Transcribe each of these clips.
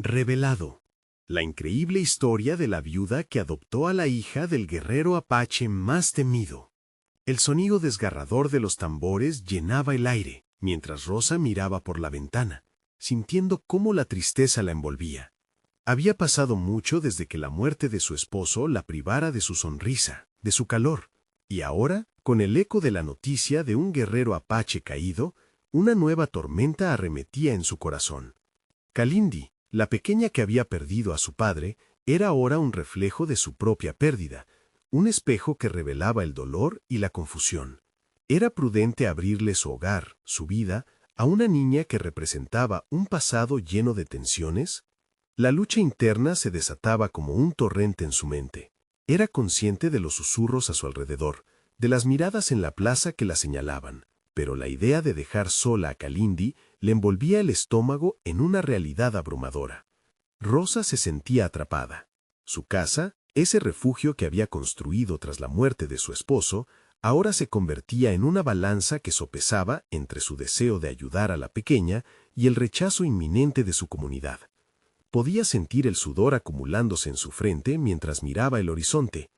Revelado. La increíble historia de la viuda que adoptó a la hija del guerrero apache más temido. El sonido desgarrador de los tambores llenaba el aire, mientras Rosa miraba por la ventana, sintiendo cómo la tristeza la envolvía. Había pasado mucho desde que la muerte de su esposo la privara de su sonrisa, de su calor, y ahora, con el eco de la noticia de un guerrero apache caído, una nueva tormenta arremetía en su corazón. Kalindi, la pequeña que había perdido a su padre, era ahora un reflejo de su propia pérdida, un espejo que revelaba el dolor y la confusión. Era prudente abrirle su hogar, su vida, a una niña que representaba un pasado lleno de tensiones. La lucha interna se desataba como un torrente en su mente. Era consciente de los susurros a su alrededor, de las miradas en la plaza que la señalaban, pero la idea de dejar sola a Kalindi le envolvía el estómago en una realidad abrumadora. Rosa se sentía atrapada. Su casa, ese refugio que había construido tras la muerte de su esposo, ahora se convertía en una balanza que sopesaba entre su deseo de ayudar a la pequeña y el rechazo inminente de su comunidad. Podía sentir el sudor acumulándose en su frente mientras miraba el horizonte.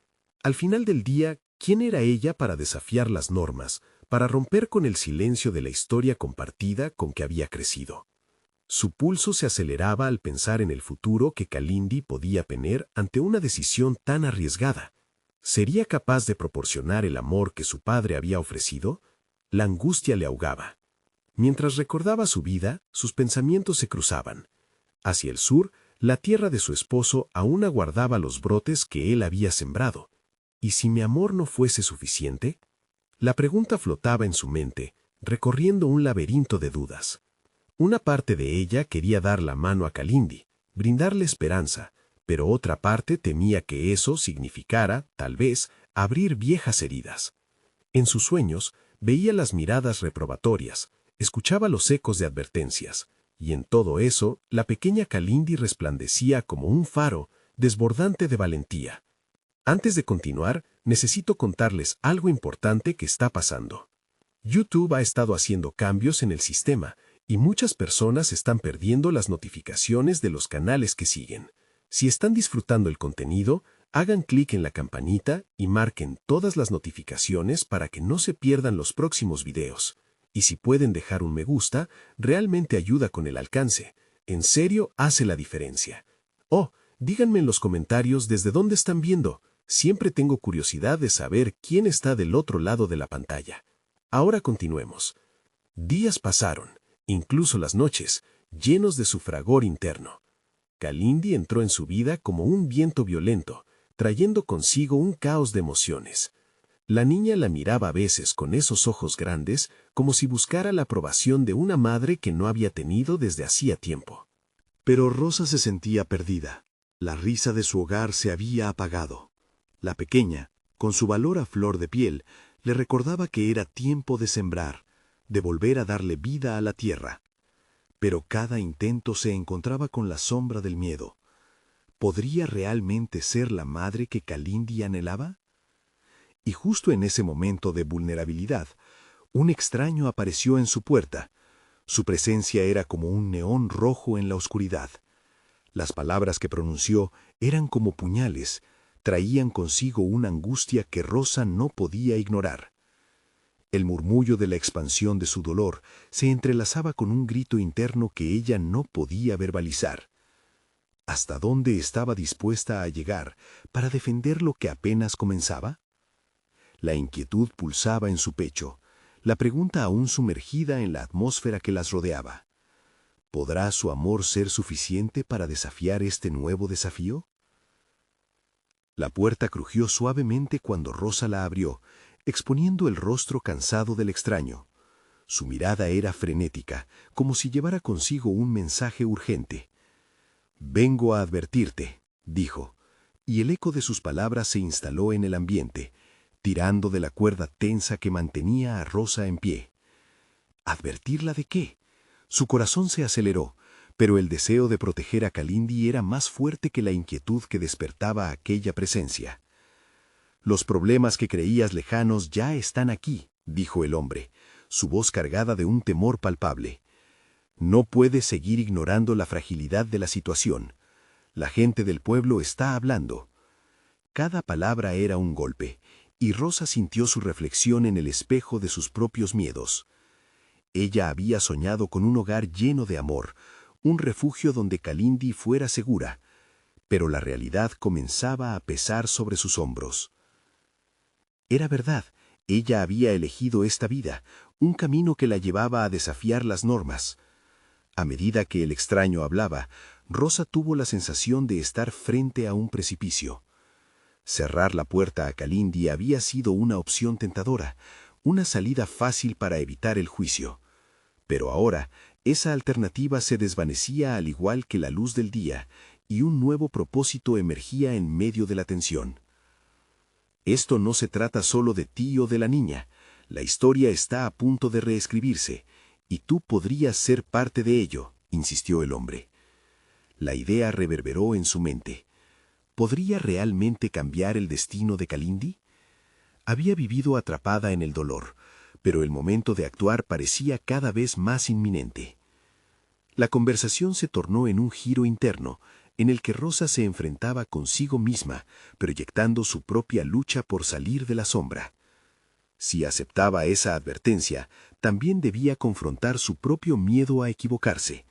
Al final del día, ¿quién era ella para desafiar las normas, para romper con el silencio de la historia compartida con que había crecido? Su pulso se aceleraba al pensar en el futuro que Kalindi podía tener ante una decisión tan arriesgada. ¿Sería capaz de proporcionar el amor que su padre había ofrecido? La angustia le ahogaba. Mientras recordaba su vida, sus pensamientos se cruzaban. Hacia el sur, la tierra de su esposo aún aguardaba los brotes que él había sembrado. ¿Y si mi amor no fuese suficiente? La pregunta flotaba en su mente, recorriendo un laberinto de dudas. Una parte de ella quería dar la mano a Kalindi, brindarle esperanza, pero otra parte temía que eso significara, tal vez, abrir viejas heridas. En sus sueños, veía las miradas reprobatorias, escuchaba los ecos de advertencias, y en todo eso, la pequeña Kalindi resplandecía como un faro, desbordante de valentía. Antes de continuar, necesito contarles algo importante que está pasando. YouTube ha estado haciendo cambios en el sistema, y muchas personas están perdiendo las notificaciones de los canales que siguen. Si están disfrutando el contenido, hagan clic en la campanita y marquen todas las notificaciones para que no se pierdan los próximos videos. Y si pueden dejar un me gusta, realmente ayuda con el alcance. En serio, hace la diferencia. Oh, díganme en los comentarios desde dónde están viendo. Siempre tengo curiosidad de saber quién está del otro lado de la pantalla. Ahora continuemos. Días pasaron, incluso las noches, llenos de su fragor interno. Kalindi entró en su vida como un viento violento, trayendo consigo un caos de emociones. La niña la miraba a veces con esos ojos grandes, como si buscara la aprobación de una madre que no había tenido desde hacía tiempo. Pero Rosa se sentía perdida. La risa de su hogar se había apagado. La pequeña, con su valor a flor de piel, le recordaba que era tiempo de sembrar, de volver a darle vida a la tierra. Pero cada intento se encontraba con la sombra del miedo. ¿Podría realmente ser la madre que Kalindi anhelaba? Y justo en ese momento de vulnerabilidad, un extraño apareció en su puerta. Su presencia era como un neón rojo en la oscuridad. Las palabras que pronunció eran como puñales, traían consigo una angustia que Rosa no podía ignorar. El murmullo de la expansión de su dolor se entrelazaba con un grito interno que ella no podía verbalizar. ¿Hasta dónde estaba dispuesta a llegar para defender lo que apenas comenzaba? La inquietud pulsaba en su pecho, la pregunta aún sumergida en la atmósfera que las rodeaba. ¿Podrá su amor ser suficiente para desafiar este nuevo desafío? La puerta crujió suavemente cuando Rosa la abrió, exponiendo el rostro cansado del extraño. Su mirada era frenética, como si llevara consigo un mensaje urgente. «Vengo a advertirte», dijo, y el eco de sus palabras se instaló en el ambiente, tirando de la cuerda tensa que mantenía a Rosa en pie. ¿Advertirla de qué? Su corazón se aceleró, pero el deseo de proteger a Kalindi era más fuerte que la inquietud que despertaba aquella presencia. «Los problemas que creías lejanos ya están aquí», dijo el hombre, su voz cargada de un temor palpable. No puedes seguir ignorando la fragilidad de la situación. La gente del pueblo está hablando. Cada palabra era un golpe, y Rosa sintió su reflexión en el espejo de sus propios miedos. Ella había soñado con un hogar lleno de amor, un refugio donde Kalindi fuera segura, pero la realidad comenzaba a pesar sobre sus hombros. Era verdad, ella había elegido esta vida, un camino que la llevaba a desafiar las normas. A medida que el extraño hablaba, Rosa tuvo la sensación de estar frente a un precipicio. Cerrar la puerta a Kalindi había sido una opción tentadora, una salida fácil para evitar el juicio. Pero ahora, esa alternativa se desvanecía al igual que la luz del día, y un nuevo propósito emergía en medio de la tensión. Esto no se trata solo de ti o de la niña. La historia está a punto de reescribirse, y tú podrías ser parte de ello, insistió el hombre. La idea reverberó en su mente. ¿Podría realmente cambiar el destino de Kalindi? Había vivido atrapada en el dolor, pero el momento de actuar parecía cada vez más inminente. La conversación se tornó en un giro interno, en el que Rosa se enfrentaba consigo misma, proyectando su propia lucha por salir de la sombra. Si aceptaba esa advertencia, también debía confrontar su propio miedo a equivocarse.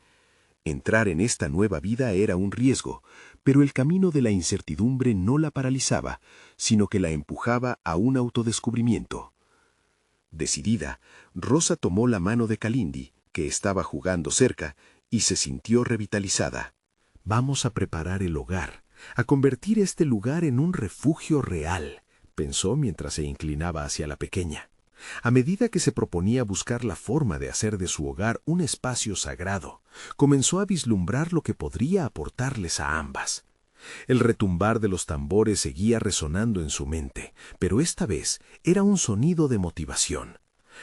Entrar en esta nueva vida era un riesgo, pero el camino de la incertidumbre no la paralizaba, sino que la empujaba a un autodescubrimiento. Decidida, Rosa tomó la mano de Kalindi, que estaba jugando cerca, y se sintió revitalizada. Vamos a preparar el hogar, a convertir este lugar en un refugio real, pensó mientras se inclinaba hacia la pequeña. A medida que se proponía buscar la forma de hacer de su hogar un espacio sagrado, comenzó a vislumbrar lo que podría aportarles a ambas. El retumbar de los tambores seguía resonando en su mente, pero esta vez era un sonido de motivación.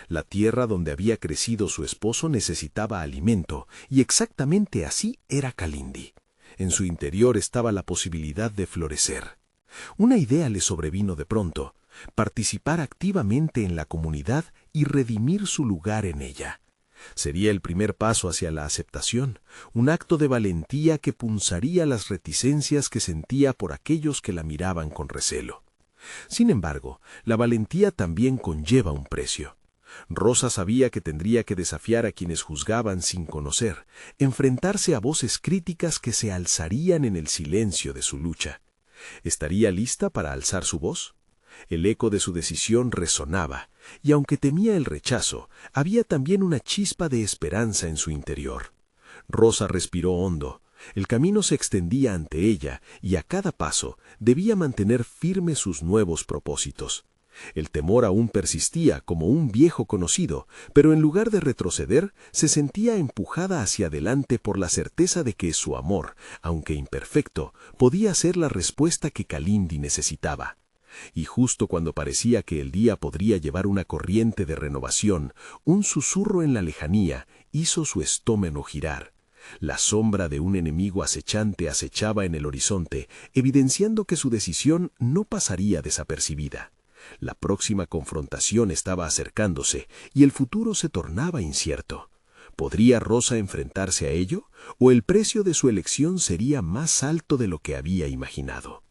La tierra donde había crecido su esposo necesitaba alimento, y exactamente así era Kalindi. En su interior estaba la posibilidad de florecer. Una idea le sobrevino de pronto: participar activamente en la comunidad y redimir su lugar en ella. Sería el primer paso hacia la aceptación, un acto de valentía que punzaría las reticencias que sentía por aquellos que la miraban con recelo. Sin embargo, la valentía también conlleva un precio. Rosa sabía que tendría que desafiar a quienes juzgaban sin conocer, enfrentarse a voces críticas que se alzarían en el silencio de su lucha. ¿Estaría lista para alzar su voz? El eco de su decisión resonaba, y aunque temía el rechazo, había también una chispa de esperanza en su interior. Rosa respiró hondo. El camino se extendía ante ella, y a cada paso debía mantener firmes sus nuevos propósitos. El temor aún persistía como un viejo conocido, pero en lugar de retroceder, se sentía empujada hacia adelante por la certeza de que su amor, aunque imperfecto, podía ser la respuesta que Kalindi necesitaba. Y justo cuando parecía que el día podría llevar una corriente de renovación, un susurro en la lejanía hizo su estómago girar. La sombra de un enemigo acechante acechaba en el horizonte, evidenciando que su decisión no pasaría desapercibida. La próxima confrontación estaba acercándose y el futuro se tornaba incierto. ¿Podría Rosa enfrentarse a ello, o el precio de su elección sería más alto de lo que había imaginado?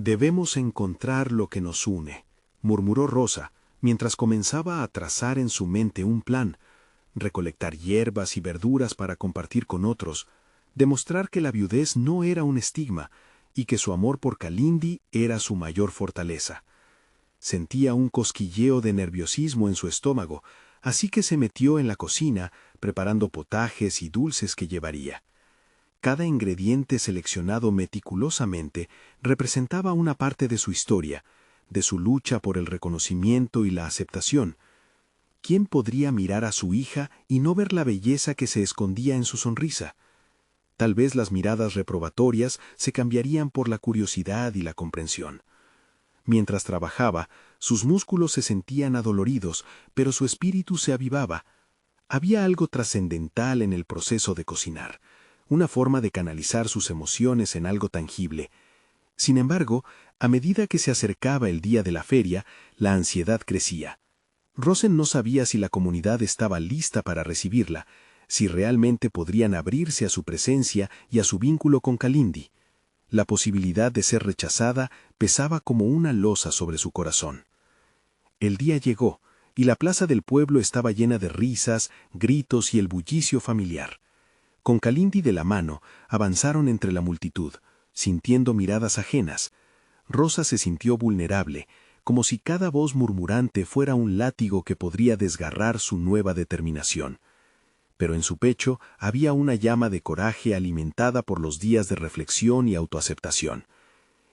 Debemos encontrar lo que nos une, murmuró Rosa, mientras comenzaba a trazar en su mente un plan: recolectar hierbas y verduras para compartir con otros, demostrar que la viudez no era un estigma y que su amor por Kalindi era su mayor fortaleza. Sentía un cosquilleo de nerviosismo en su estómago, así que se metió en la cocina preparando potajes y dulces que llevaría. Cada ingrediente seleccionado meticulosamente representaba una parte de su historia, de su lucha por el reconocimiento y la aceptación. ¿Quién podría mirar a su hija y no ver la belleza que se escondía en su sonrisa? Tal vez las miradas reprobatorias se cambiarían por la curiosidad y la comprensión. Mientras trabajaba, sus músculos se sentían adoloridos, pero su espíritu se avivaba. Había algo trascendental en el proceso de cocinar, una forma de canalizar sus emociones en algo tangible. Sin embargo, a medida que se acercaba el día de la feria, la ansiedad crecía. Rosen no sabía si la comunidad estaba lista para recibirla, si realmente podrían abrirse a su presencia y a su vínculo con Kalindi. La posibilidad de ser rechazada pesaba como una losa sobre su corazón. El día llegó, y la plaza del pueblo estaba llena de risas, gritos y el bullicio familiar. Con Kalindi de la mano, avanzaron entre la multitud, sintiendo miradas ajenas. Rosa se sintió vulnerable, como si cada voz murmurante fuera un látigo que podría desgarrar su nueva determinación. Pero en su pecho había una llama de coraje alimentada por los días de reflexión y autoaceptación.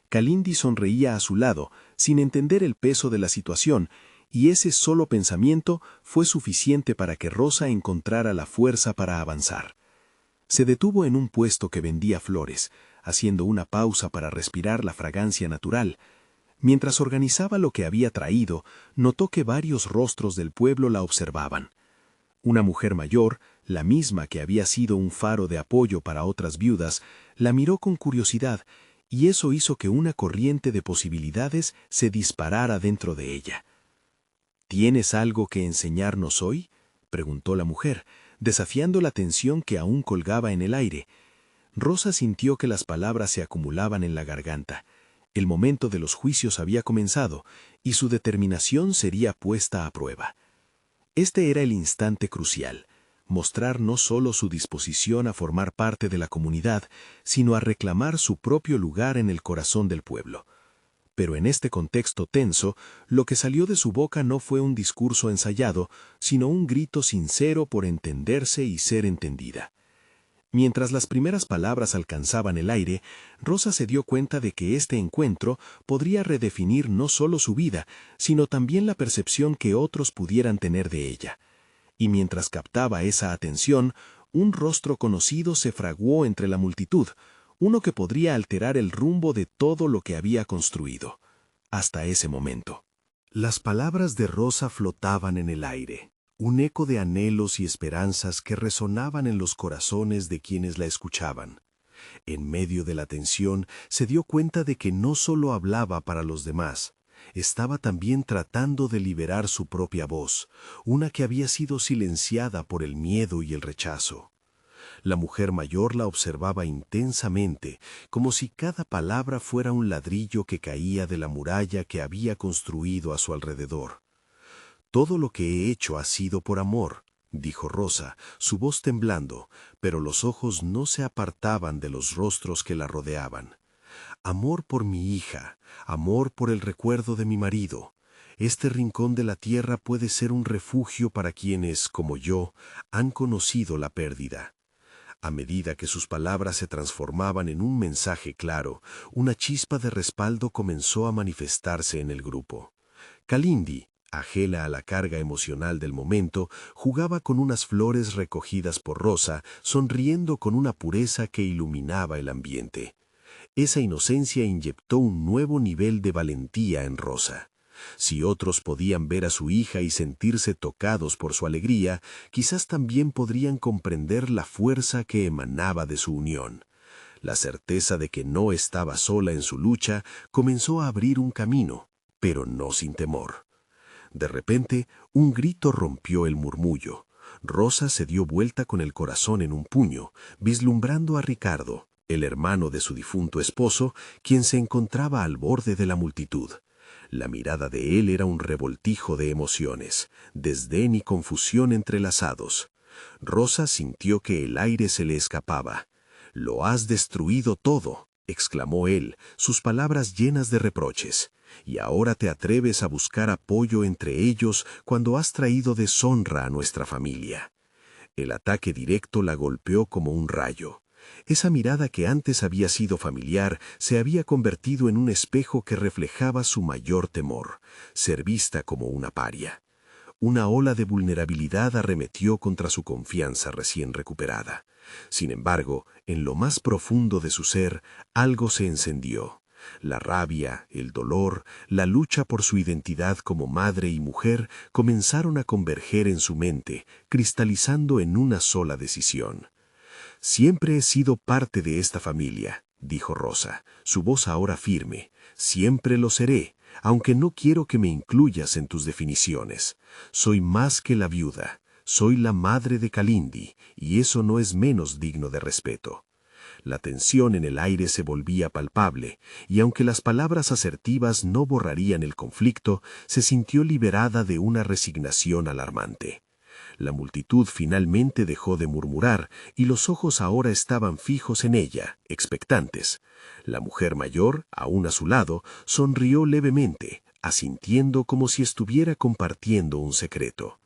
Kalindi sonreía a su lado, sin entender el peso de la situación, y ese solo pensamiento fue suficiente para que Rosa encontrara la fuerza para avanzar. Se detuvo en un puesto que vendía flores, haciendo una pausa para respirar la fragancia natural. Mientras organizaba lo que había traído, notó que varios rostros del pueblo la observaban. Una mujer mayor, la misma que había sido un faro de apoyo para otras viudas, la miró con curiosidad, y eso hizo que una corriente de posibilidades se disparara dentro de ella. ¿Tienes algo que enseñarnos hoy?, preguntó la mujer, desafiando la tensión que aún colgaba en el aire. Rosa sintió que las palabras se acumulaban en la garganta. El momento de los juicios había comenzado, y su determinación sería puesta a prueba. Este era el instante crucial: mostrar no solo su disposición a formar parte de la comunidad, sino a reclamar su propio lugar en el corazón del pueblo. Pero en este contexto tenso, lo que salió de su boca no fue un discurso ensayado, sino un grito sincero por entenderse y ser entendida. Mientras las primeras palabras alcanzaban el aire, Rosa se dio cuenta de que este encuentro podría redefinir no solo su vida, sino también la percepción que otros pudieran tener de ella. Y mientras captaba esa atención, un rostro conocido se fraguó entre la multitud, uno que podría alterar el rumbo de todo lo que había construido, hasta ese momento. Las palabras de Rosa flotaban en el aire, un eco de anhelos y esperanzas que resonaban en los corazones de quienes la escuchaban. En medio de la tensión, se dio cuenta de que no solo hablaba para los demás, estaba también tratando de liberar su propia voz, una que había sido silenciada por el miedo y el rechazo. La mujer mayor la observaba intensamente, como si cada palabra fuera un ladrillo que caía de la muralla que había construido a su alrededor. «Todo lo que he hecho ha sido por amor», dijo Rosa, su voz temblando, pero los ojos no se apartaban de los rostros que la rodeaban. «Amor por mi hija, amor por el recuerdo de mi marido. Este rincón de la tierra puede ser un refugio para quienes, como yo, han conocido la pérdida». A medida que sus palabras se transformaban en un mensaje claro, una chispa de respaldo comenzó a manifestarse en el grupo. Kalindi, ajena a la carga emocional del momento, jugaba con unas flores recogidas por Rosa, sonriendo con una pureza que iluminaba el ambiente. Esa inocencia inyectó un nuevo nivel de valentía en Rosa. Si otros podían ver a su hija y sentirse tocados por su alegría, quizás también podrían comprender la fuerza que emanaba de su unión. La certeza de que no estaba sola en su lucha comenzó a abrir un camino, pero no sin temor. De repente, un grito rompió el murmullo. Rosa se dio vuelta con el corazón en un puño, vislumbrando a Ricardo, el hermano de su difunto esposo, quien se encontraba al borde de la multitud. La mirada de él era un revoltijo de emociones, desdén y confusión entrelazados. Rosa sintió que el aire se le escapaba. «Lo has destruido todo», exclamó él, sus palabras llenas de reproches. «Y ahora te atreves a buscar apoyo entre ellos cuando has traído deshonra a nuestra familia». El ataque directo la golpeó como un rayo. Esa mirada que antes había sido familiar se había convertido en un espejo que reflejaba su mayor temor, ser vista como una paria. Una ola de vulnerabilidad arremetió contra su confianza recién recuperada. Sin embargo, en lo más profundo de su ser, algo se encendió. La rabia, el dolor, la lucha por su identidad como madre y mujer comenzaron a converger en su mente, cristalizando en una sola decisión. «Siempre he sido parte de esta familia», dijo Rosa, su voz ahora firme. «Siempre lo seré, aunque no quiero que me incluyas en tus definiciones. Soy más que la viuda, soy la madre de Kalindi, y eso no es menos digno de respeto». La tensión en el aire se volvía palpable, y aunque las palabras asertivas no borrarían el conflicto, se sintió liberada de una resignación alarmante. La multitud finalmente dejó de murmurar, y los ojos ahora estaban fijos en ella, expectantes. La mujer mayor, aún a su lado, sonrió levemente, asintiendo como si estuviera compartiendo un secreto.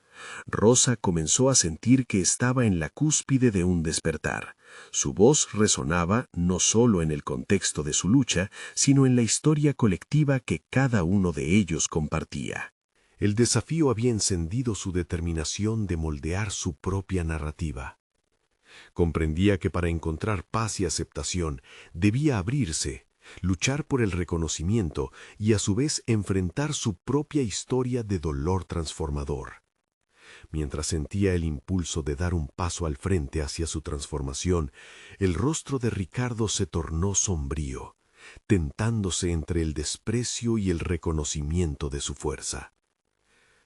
Rosa comenzó a sentir que estaba en la cúspide de un despertar. Su voz resonaba no solo en el contexto de su lucha, sino en la historia colectiva que cada uno de ellos compartía. El desafío había encendido su determinación de moldear su propia narrativa. Comprendía que para encontrar paz y aceptación debía abrirse, luchar por el reconocimiento y a su vez enfrentar su propia historia de dolor transformador. Mientras sentía el impulso de dar un paso al frente hacia su transformación, el rostro de Ricardo se tornó sombrío, tentándose entre el desprecio y el reconocimiento de su fuerza.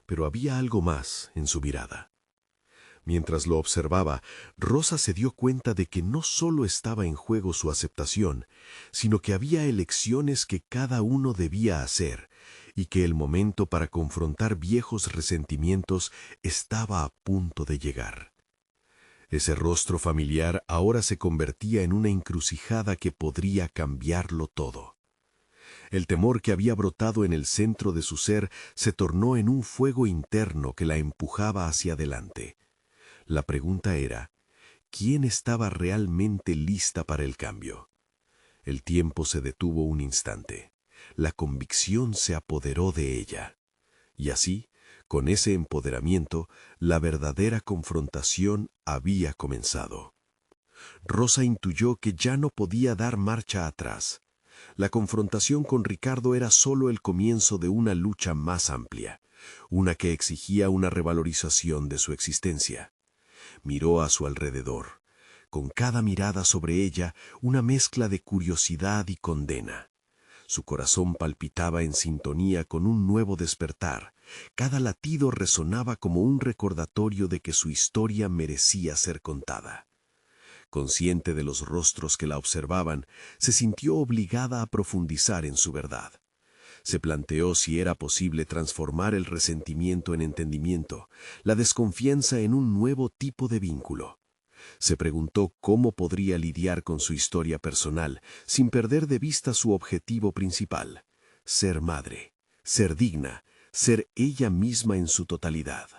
Pero había algo más en su mirada. Mientras lo observaba, Rosa se dio cuenta de que no solo estaba en juego su aceptación, sino que había elecciones que cada uno debía hacer, y que el momento para confrontar viejos resentimientos estaba a punto de llegar. Ese rostro familiar ahora se convertía en una encrucijada que podría cambiarlo todo. El temor que había brotado en el centro de su ser se tornó en un fuego interno que la empujaba hacia adelante. La pregunta era, ¿quién estaba realmente lista para el cambio? El tiempo se detuvo un instante. La convicción se apoderó de ella. Y así, con ese empoderamiento, la verdadera confrontación había comenzado. Rosa intuyó que ya no podía dar marcha atrás. La confrontación con Ricardo era solo el comienzo de una lucha más amplia, una que exigía una revalorización de su existencia. Miró a su alrededor. Con cada mirada sobre ella, una mezcla de curiosidad y condena. Su corazón palpitaba en sintonía con un nuevo despertar. Cada latido resonaba como un recordatorio de que su historia merecía ser contada. Consciente de los rostros que la observaban, se sintió obligada a profundizar en su verdad. Se planteó si era posible transformar el resentimiento en entendimiento, la desconfianza en un nuevo tipo de vínculo. Se preguntó cómo podría lidiar con su historia personal sin perder de vista su objetivo principal: ser madre, ser digna, ser ella misma en su totalidad.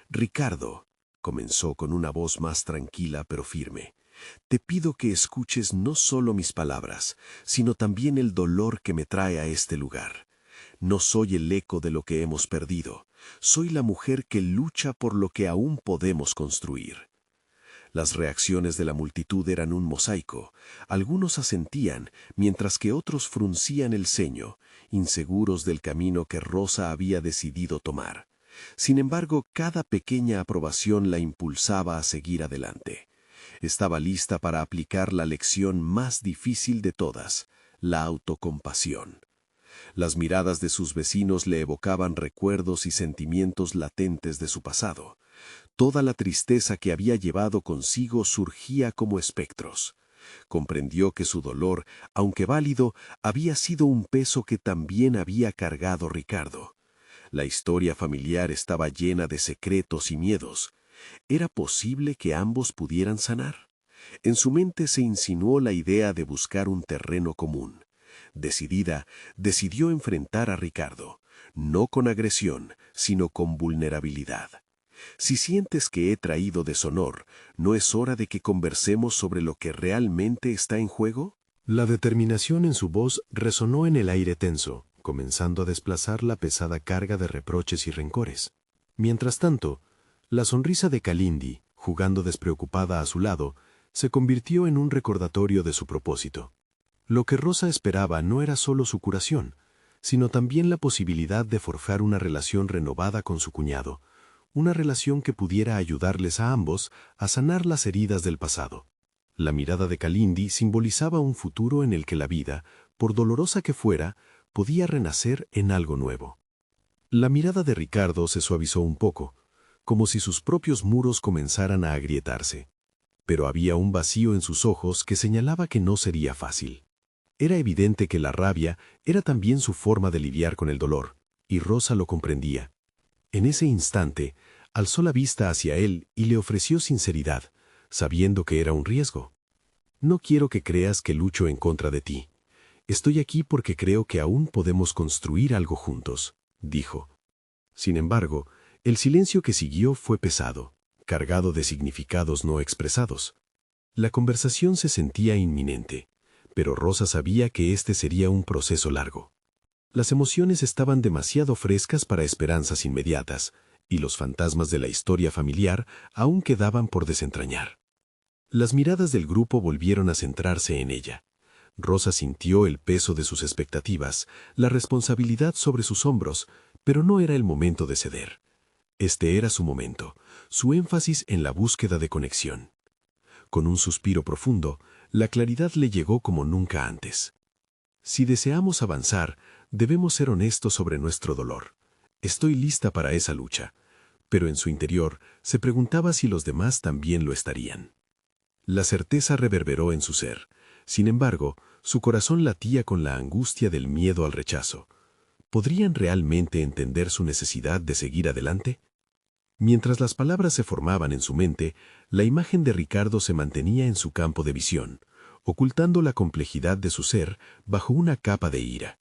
«Ricardo», comenzó con una voz más tranquila pero firme, «te pido que escuches no solo mis palabras, sino también el dolor que me trae a este lugar. No soy el eco de lo que hemos perdido, soy la mujer que lucha por lo que aún podemos construir». Las reacciones de la multitud eran un mosaico. Algunos asentían, mientras que otros fruncían el ceño, inseguros del camino que Rosa había decidido tomar. Sin embargo, cada pequeña aprobación la impulsaba a seguir adelante. Estaba lista para aplicar la lección más difícil de todas, la autocompasión. Las miradas de sus vecinos le evocaban recuerdos y sentimientos latentes de su pasado. Toda la tristeza que había llevado consigo surgía como espectros. Comprendió que su dolor, aunque válido, había sido un peso que también había cargado Ricardo. La historia familiar estaba llena de secretos y miedos. ¿Era posible que ambos pudieran sanar? En su mente se insinuó la idea de buscar un terreno común. Decidida, decidió enfrentar a Ricardo, no con agresión, sino con vulnerabilidad. Si sientes que he traído deshonor, ¿no es hora de que conversemos sobre lo que realmente está en juego? La determinación en su voz resonó en el aire tenso, comenzando a desplazar la pesada carga de reproches y rencores. Mientras tanto, la sonrisa de Kalindi, jugando despreocupada a su lado, se convirtió en un recordatorio de su propósito. Lo que Rosa esperaba no era solo su curación, sino también la posibilidad de forjar una relación renovada con su cuñado, una relación que pudiera ayudarles a ambos a sanar las heridas del pasado. La mirada de Kalindi simbolizaba un futuro en el que la vida, por dolorosa que fuera, podía renacer en algo nuevo. La mirada de Ricardo se suavizó un poco, como si sus propios muros comenzaran a agrietarse. Pero había un vacío en sus ojos que señalaba que no sería fácil. Era evidente que la rabia era también su forma de lidiar con el dolor, y Rosa lo comprendía. En ese instante, alzó la vista hacia él y le ofreció sinceridad, sabiendo que era un riesgo. No quiero que creas que lucho en contra de ti. Estoy aquí porque creo que aún podemos construir algo juntos, dijo. Sin embargo, el silencio que siguió fue pesado, cargado de significados no expresados. La conversación se sentía inminente, pero Rosa sabía que este sería un proceso largo. Las emociones estaban demasiado frescas para esperanzas inmediatas, y los fantasmas de la historia familiar aún quedaban por desentrañar. Las miradas del grupo volvieron a centrarse en ella. Rosa sintió el peso de sus expectativas, la responsabilidad sobre sus hombros, pero no era el momento de ceder. Este era su momento, su énfasis en la búsqueda de conexión. Con un suspiro profundo, la claridad le llegó como nunca antes. Si deseamos avanzar, debemos ser honestos sobre nuestro dolor. Estoy lista para esa lucha, pero en su interior se preguntaba si los demás también lo estarían. La certeza reverberó en su ser. Sin embargo, su corazón latía con la angustia del miedo al rechazo. ¿Podrían realmente entender su necesidad de seguir adelante? Mientras las palabras se formaban en su mente, la imagen de Ricardo se mantenía en su campo de visión, ocultando la complejidad de su ser bajo una capa de ira.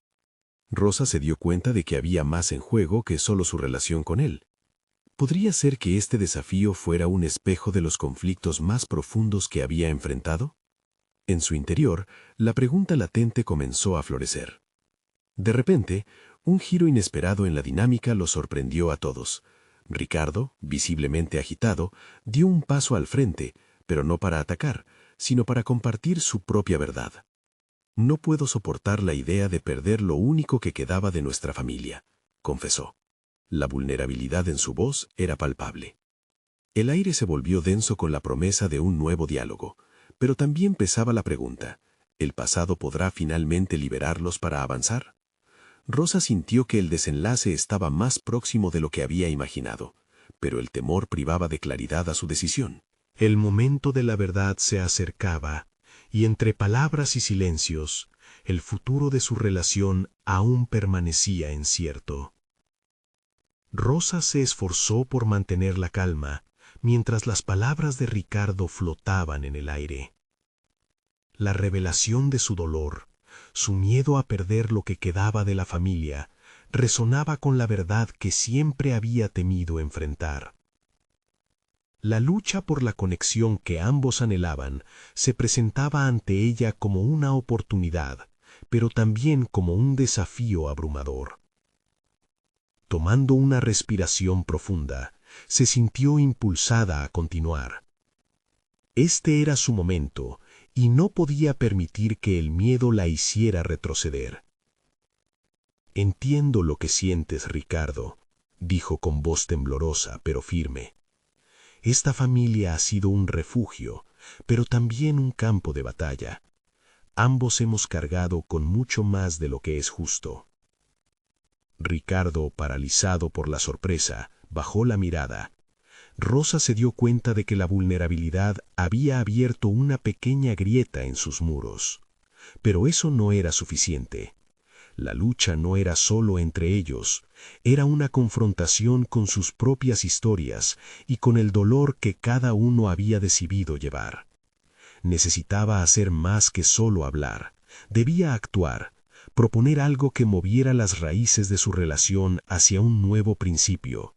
Rosa se dio cuenta de que había más en juego que solo su relación con él. ¿Podría ser que este desafío fuera un espejo de los conflictos más profundos que había enfrentado? En su interior, la pregunta latente comenzó a florecer. De repente, un giro inesperado en la dinámica los sorprendió a todos. Ricardo, visiblemente agitado, dio un paso al frente, pero no para atacar, sino para compartir su propia verdad. No puedo soportar la idea de perder lo único que quedaba de nuestra familia, confesó. La vulnerabilidad en su voz era palpable. El aire se volvió denso con la promesa de un nuevo diálogo, pero también pesaba la pregunta: ¿el pasado podrá finalmente liberarlos para avanzar? Rosa sintió que el desenlace estaba más próximo de lo que había imaginado, pero el temor privaba de claridad a su decisión. El momento de la verdad se acercaba, y entre palabras y silencios, el futuro de su relación aún permanecía incierto. Rosa se esforzó por mantener la calma, mientras las palabras de Ricardo flotaban en el aire. La revelación de su dolor, su miedo a perder lo que quedaba de la familia, resonaba con la verdad que siempre había temido enfrentar. La lucha por la conexión que ambos anhelaban se presentaba ante ella como una oportunidad, pero también como un desafío abrumador. Tomando una respiración profunda, se sintió impulsada a continuar. Este era su momento, y no podía permitir que el miedo la hiciera retroceder. «Entiendo lo que sientes, Ricardo», dijo con voz temblorosa pero firme. «Esta familia ha sido un refugio, pero también un campo de batalla. Ambos hemos cargado con mucho más de lo que es justo». Ricardo, paralizado por la sorpresa, bajó la mirada. Rosa se dio cuenta de que la vulnerabilidad había abierto una pequeña grieta en sus muros. Pero eso no era suficiente. La lucha no era solo entre ellos, era una confrontación con sus propias historias y con el dolor que cada uno había decidido llevar. Necesitaba hacer más que solo hablar, debía actuar, proponer algo que moviera las raíces de su relación hacia un nuevo principio.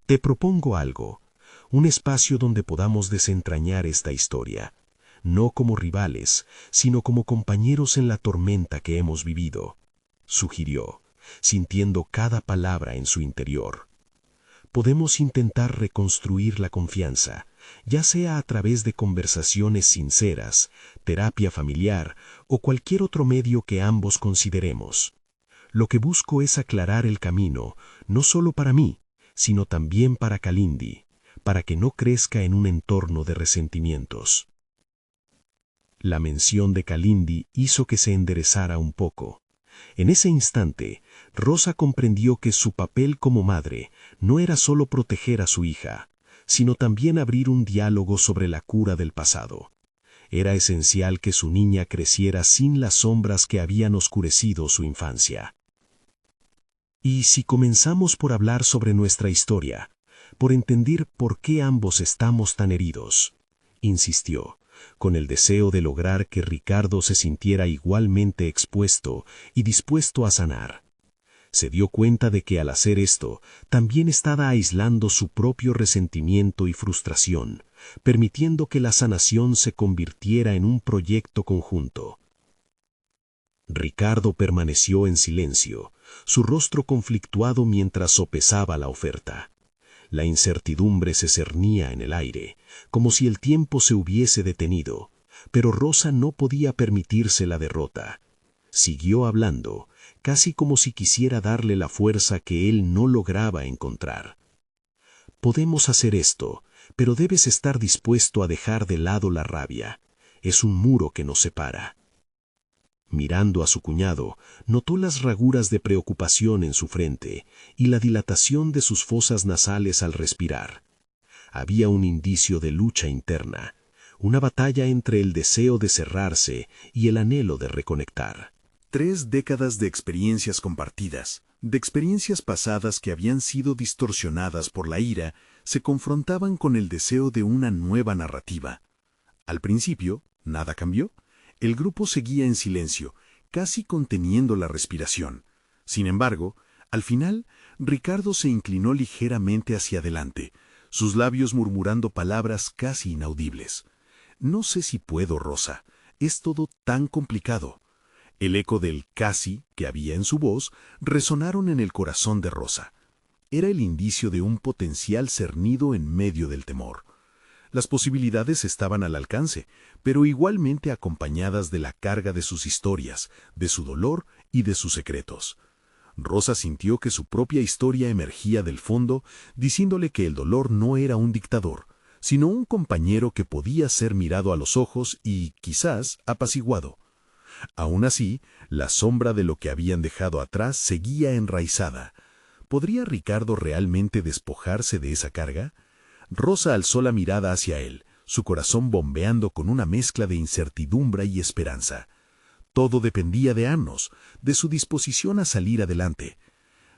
Te propongo algo, un espacio donde podamos desentrañar esta historia, no como rivales, sino como compañeros en la tormenta que hemos vivido, sugirió, sintiendo cada palabra en su interior. Podemos intentar reconstruir la confianza, ya sea a través de conversaciones sinceras, terapia familiar o cualquier otro medio que ambos consideremos. Lo que busco es aclarar el camino, no solo para mí, sino también para Kalindi, para que no crezca en un entorno de resentimientos. La mención de Kalindi hizo que se enderezara un poco. En ese instante, Rosa comprendió que su papel como madre no era solo proteger a su hija, sino también abrir un diálogo sobre la cura del pasado. Era esencial que su niña creciera sin las sombras que habían oscurecido su infancia. ¿Y si comenzamos por hablar sobre nuestra historia, por entender por qué ambos estamos tan heridos? Insistió, con el deseo de lograr que Ricardo se sintiera igualmente expuesto y dispuesto a sanar. Se dio cuenta de que al hacer esto, también estaba aislando su propio resentimiento y frustración, permitiendo que la sanación se convirtiera en un proyecto conjunto. Ricardo permaneció en silencio, su rostro conflictuado mientras sopesaba la oferta. La incertidumbre se cernía en el aire, como si el tiempo se hubiese detenido, pero Rosa no podía permitirse la derrota. Siguió hablando, casi como si quisiera darle la fuerza que él no lograba encontrar. Podemos hacer esto, pero debes estar dispuesto a dejar de lado la rabia. Es un muro que nos separa. Mirando a su cuñado, notó las raguras de preocupación en su frente y la dilatación de sus fosas nasales al respirar. Había un indicio de lucha interna, una batalla entre el deseo de cerrarse y el anhelo de reconectar. 3 décadas de experiencias compartidas, de experiencias pasadas que habían sido distorsionadas por la ira, se confrontaban con el deseo de una nueva narrativa. Al principio, nada cambió. El grupo seguía en silencio, casi conteniendo la respiración. Sin embargo, al final, Ricardo se inclinó ligeramente hacia adelante, sus labios murmurando palabras casi inaudibles. «No sé si puedo, Rosa. Es todo tan complicado». El eco del casi que había en su voz resonaron en el corazón de Rosa. Era el indicio de un potencial cernido en medio del temor. Las posibilidades estaban al alcance, pero igualmente acompañadas de la carga de sus historias, de su dolor y de sus secretos. Rosa sintió que su propia historia emergía del fondo, diciéndole que el dolor no era un dictador, sino un compañero que podía ser mirado a los ojos y, quizás, apaciguado. Aún así, la sombra de lo que habían dejado atrás seguía enraizada. ¿Podría Ricardo realmente despojarse de esa carga? Rosa alzó la mirada hacia él, su corazón bombeando con una mezcla de incertidumbre y esperanza. Todo dependía de Amnos, de su disposición a salir adelante.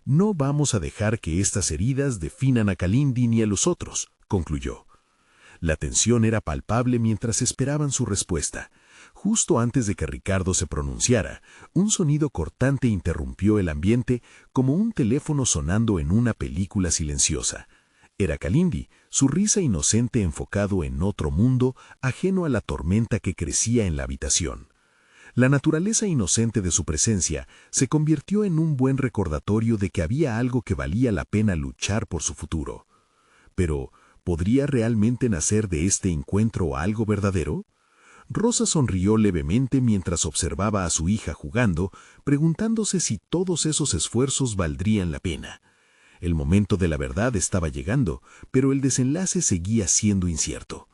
«No vamos a dejar que estas heridas definan a Kalindi ni a los otros», concluyó. La tensión era palpable mientras esperaban su respuesta. Justo antes de que Ricardo se pronunciara, un sonido cortante interrumpió el ambiente como un teléfono sonando en una película silenciosa. Era Kalindi, su risa inocente enfocado en otro mundo, ajeno a la tormenta que crecía en la habitación. La naturaleza inocente de su presencia se convirtió en un buen recordatorio de que había algo que valía la pena luchar por su futuro. Pero, ¿podría realmente nacer de este encuentro algo verdadero? Rosa sonrió levemente mientras observaba a su hija jugando, preguntándose si todos esos esfuerzos valdrían la pena. El momento de la verdad estaba llegando, pero el desenlace seguía siendo incierto.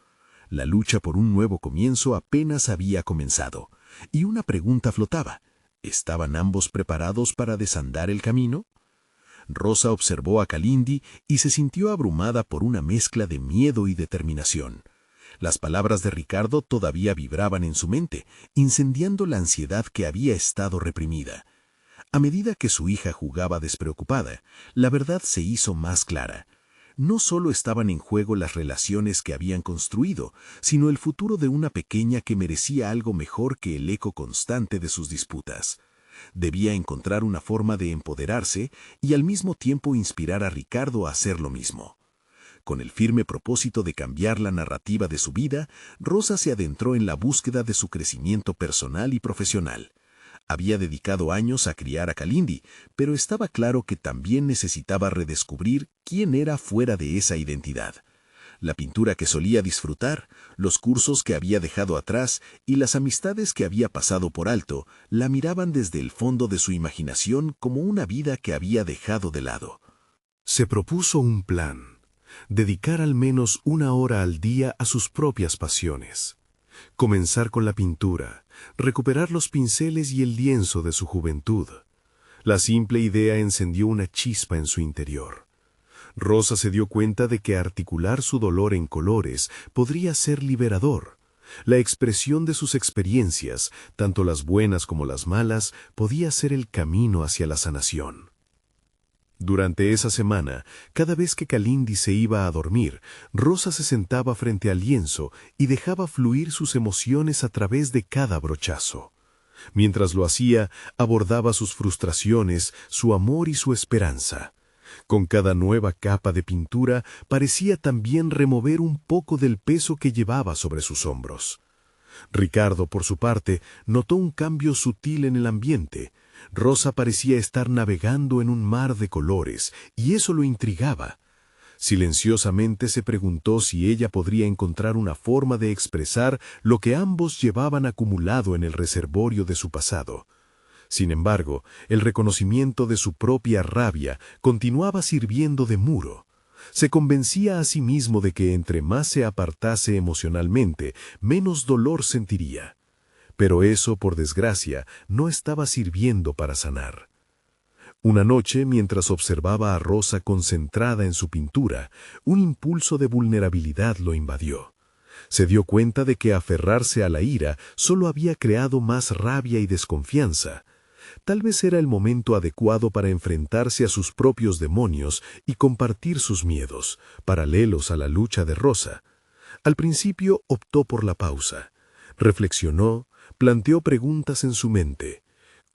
La lucha por un nuevo comienzo apenas había comenzado, y una pregunta flotaba. ¿Estaban ambos preparados para desandar el camino? Rosa observó a Kalindi y se sintió abrumada por una mezcla de miedo y determinación. Las palabras de Ricardo todavía vibraban en su mente, incendiando la ansiedad que había estado reprimida. A medida que su hija jugaba despreocupada, la verdad se hizo más clara. No solo estaban en juego las relaciones que habían construido, sino el futuro de una pequeña que merecía algo mejor que el eco constante de sus disputas. Debía encontrar una forma de empoderarse y al mismo tiempo inspirar a Ricardo a hacer lo mismo. Con el firme propósito de cambiar la narrativa de su vida, Rosa se adentró en la búsqueda de su crecimiento personal y profesional. Había dedicado años a criar a Kalindi, pero estaba claro que también necesitaba redescubrir quién era fuera de esa identidad. La pintura que solía disfrutar, los cursos que había dejado atrás y las amistades que había pasado por alto, la miraban desde el fondo de su imaginación como una vida que había dejado de lado. Se propuso un plan: dedicar al menos 1 hora al día a sus propias pasiones. Comenzar con la pintura, recuperar los pinceles y el lienzo de su juventud. La simple idea encendió una chispa en su interior. Rosa se dio cuenta de que articular su dolor en colores podría ser liberador. La expresión de sus experiencias, tanto las buenas como las malas, podía ser el camino hacia la sanación. Durante esa semana, cada vez que Kalindi se iba a dormir, Rosa se sentaba frente al lienzo y dejaba fluir sus emociones a través de cada brochazo. Mientras lo hacía, abordaba sus frustraciones, su amor y su esperanza. Con cada nueva capa de pintura, parecía también remover un poco del peso que llevaba sobre sus hombros. Ricardo, por su parte, notó un cambio sutil en el ambiente. Rosa parecía estar navegando en un mar de colores, y eso lo intrigaba. Silenciosamente se preguntó si ella podría encontrar una forma de expresar lo que ambos llevaban acumulado en el reservorio de su pasado. Sin embargo, el reconocimiento de su propia rabia continuaba sirviendo de muro. Se convencía a sí mismo de que entre más se apartase emocionalmente, menos dolor sentiría. Pero eso, por desgracia, no estaba sirviendo para sanar. Una noche, mientras observaba a Rosa concentrada en su pintura, un impulso de vulnerabilidad lo invadió. Se dio cuenta de que aferrarse a la ira solo había creado más rabia y desconfianza. Tal vez era el momento adecuado para enfrentarse a sus propios demonios y compartir sus miedos, paralelos a la lucha de Rosa. Al principio optó por la pausa. Reflexionó, planteó preguntas en su mente.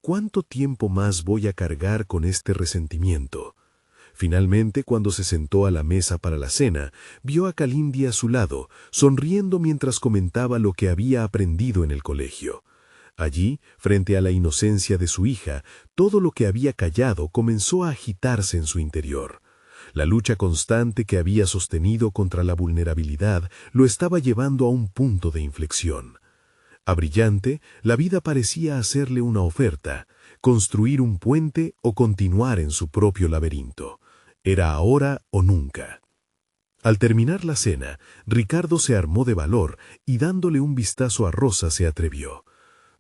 ¿Cuánto tiempo más voy a cargar con este resentimiento? Finalmente, cuando se sentó a la mesa para la cena, vio a Kalindi a su lado, sonriendo mientras comentaba lo que había aprendido en el colegio. Allí, frente a la inocencia de su hija, todo lo que había callado comenzó a agitarse en su interior. La lucha constante que había sostenido contra la vulnerabilidad lo estaba llevando a un punto de inflexión. A Brillante, la vida parecía hacerle una oferta: construir un puente o continuar en su propio laberinto. Era ahora o nunca. Al terminar la cena, Ricardo se armó de valor y, dándole un vistazo a Rosa, se atrevió.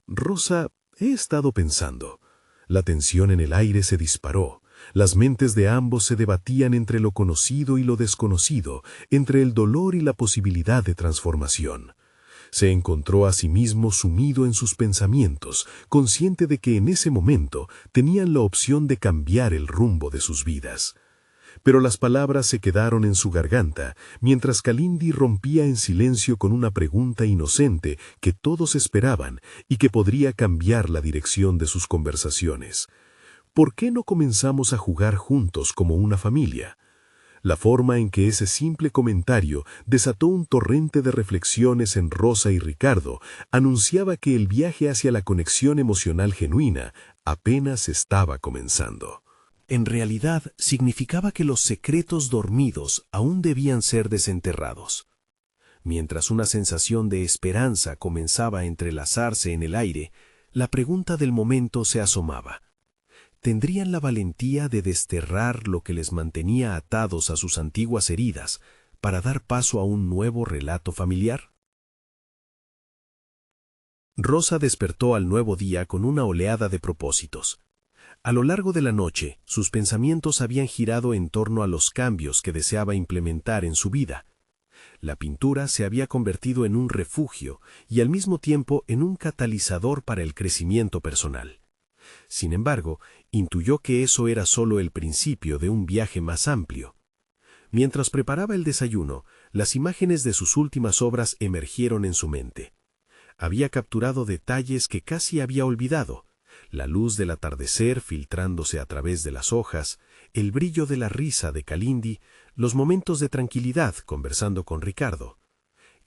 «Rosa, he estado pensando». La tensión en el aire se disparó. Las mentes de ambos se debatían entre lo conocido y lo desconocido, entre el dolor y la posibilidad de transformación. Se encontró a sí mismo sumido en sus pensamientos, consciente de que en ese momento tenían la opción de cambiar el rumbo de sus vidas. Pero las palabras se quedaron en su garganta, mientras Kalindi rompía en silencio con una pregunta inocente que todos esperaban y que podría cambiar la dirección de sus conversaciones. ¿Por qué no comenzamos a jugar juntos como una familia? La forma en que ese simple comentario desató un torrente de reflexiones en Rosa y Ricardo anunciaba que el viaje hacia la conexión emocional genuina apenas estaba comenzando. En realidad, significaba que los secretos dormidos aún debían ser desenterrados. Mientras una sensación de esperanza comenzaba a entrelazarse en el aire, la pregunta del momento se asomaba. ¿Tendrían la valentía de desterrar lo que les mantenía atados a sus antiguas heridas para dar paso a un nuevo relato familiar? Rosa despertó al nuevo día con una oleada de propósitos. A lo largo de la noche, sus pensamientos habían girado en torno a los cambios que deseaba implementar en su vida. La pintura se había convertido en un refugio y al mismo tiempo en un catalizador para el crecimiento personal. Sin embargo, intuyó que eso era solo el principio de un viaje más amplio. Mientras preparaba el desayuno, las imágenes de sus últimas obras emergieron en su mente. Había capturado detalles que casi había olvidado: la luz del atardecer filtrándose a través de las hojas, el brillo de la risa de Kalindi, los momentos de tranquilidad conversando con Ricardo.